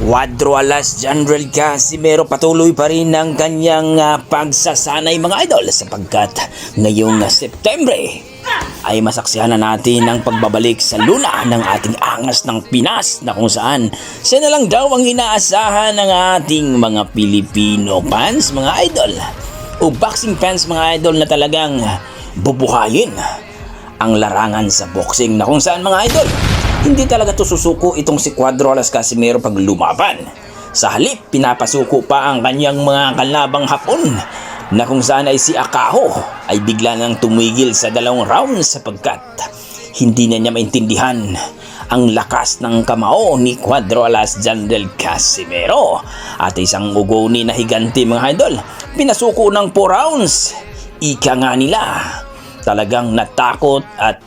Cuadro Alas General Casimero patuloy pa rin ang kanyang pagsasanay mga idol sapagkat ngayong Setyembre ay masaksihan na natin ang pagbabalik sa luna ng ating angas ng Pinas na kung saan siya na lang daw ang inaasahan ng ating mga Pilipino fans mga idol o boxing fans mga idol na talagang bubuhayin ang larangan sa boxing na kung saan mga idol hindi talaga to susuko itong si Cuadro Alas Casimero pag lumaban. Sa halip, pinapasuko pa ang kanyang mga kalabang Hapon na kung saan ay si Akaho ay bigla nang tumigil sa 2 rounds sapagkat hindi na niya maintindihan ang lakas ng kamao ni Cuadro Alas General Casimero. At isang ugoni na higanti mga idol, pinasuko ng 4 rounds. Ika nga nila, talagang natakot at